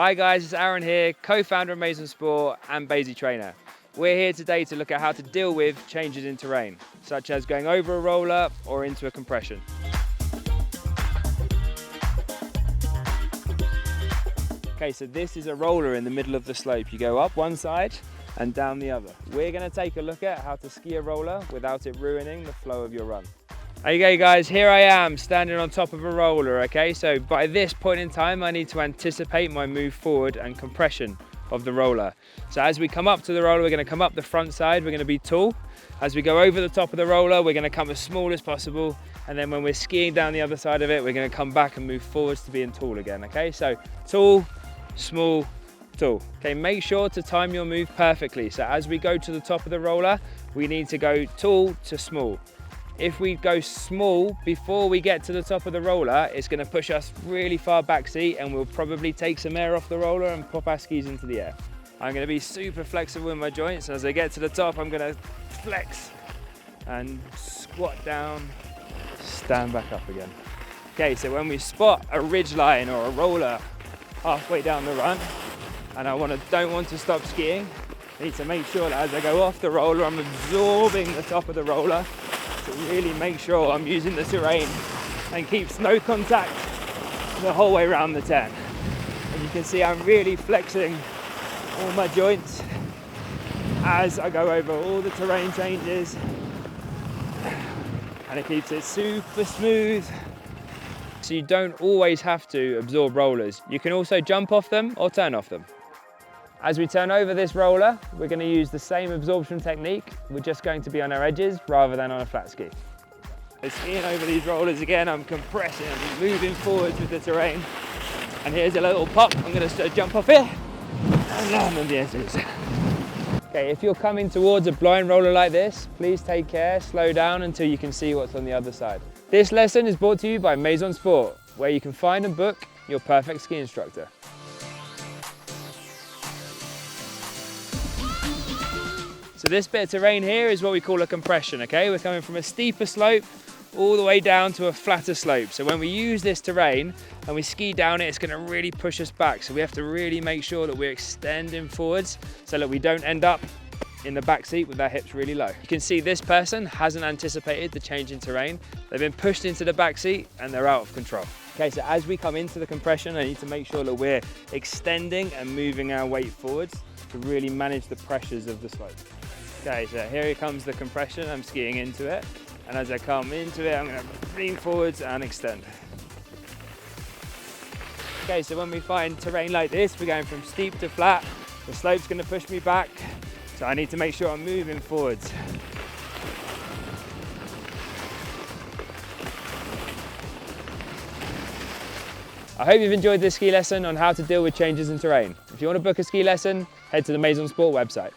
Hi guys, it's Aaron here, co-founder of Maison Sport and BASI trainer. We're here today to look at how to deal with changes in terrain, such as going over a roller or into a compression. Okay, so this is a roller in the middle of the slope. You go up one side and down the other. We're going to take a look at how to ski a roller without it ruining the flow of your run. Okay guys, here I am standing on top of a roller, okay? So by this point in time, I need to anticipate my move forward and compression of the roller. So as we come up to the roller, we're gonna come up the front side, we're gonna be tall. As we go over the top of the roller, we're gonna come as small as possible. And then when we're skiing down the other side of it, we're gonna come back and move forwards to being tall again, okay? So tall, small, tall. Okay, make sure to time your move perfectly. So as we go to the top of the roller, we need to go tall to small. If we go small before we get to the top of the roller, it's going to push us really far back seat and we'll probably take some air off the roller and pop our skis into the air. I'm going to be super flexible in my joints. As I get to the top, I'm going to flex and squat down, stand back up again. Okay, so when we spot a ridge line or a roller halfway down the run, and I don't want to stop skiing, I need to make sure that as I go off the roller, I'm absorbing the top of the roller to really make sure I'm using the terrain and keeps no contact the whole way around the turn. And you can see I'm really flexing all my joints as I go over all the terrain changes, and it keeps it super smooth. So you don't always have to absorb rollers. You can also jump off them or turn off them. As we turn over this roller, we're going to use the same absorption technique. We're just going to be on our edges rather than on a flat ski. So skiing over these rollers again, I'm compressing, I'm moving forwards with the terrain. And here's a little pop. I'm going to jump off here and land on the edges. Okay, if you're coming towards a blind roller like this, please take care, slow down until you can see what's on the other side. This lesson is brought to you by Maison Sport, where you can find and book your perfect ski instructor. So this bit of terrain here is what we call a compression, okay? We're coming from a steeper slope all the way down to a flatter slope. So when we use this terrain and we ski down it, it's gonna really push us back. So we have to really make sure that we're extending forwards so that we don't end up in the back seat with our hips really low. You can see this person hasn't anticipated the change in terrain. They've been pushed into the back seat and they're out of control. Okay, so as we come into the compression, I need to make sure that we're extending and moving our weight forwards to really manage the pressures of the slope. Okay, so here comes the compression, I'm skiing into it. And as I come into it, I'm gonna lean forwards and extend. Okay, so when we find terrain like this, we're going from steep to flat. The slope's gonna push me back, so I need to make sure I'm moving forwards. I hope you've enjoyed this ski lesson on how to deal with changes in terrain. If you want to book a ski lesson, head to the Maison Sport website.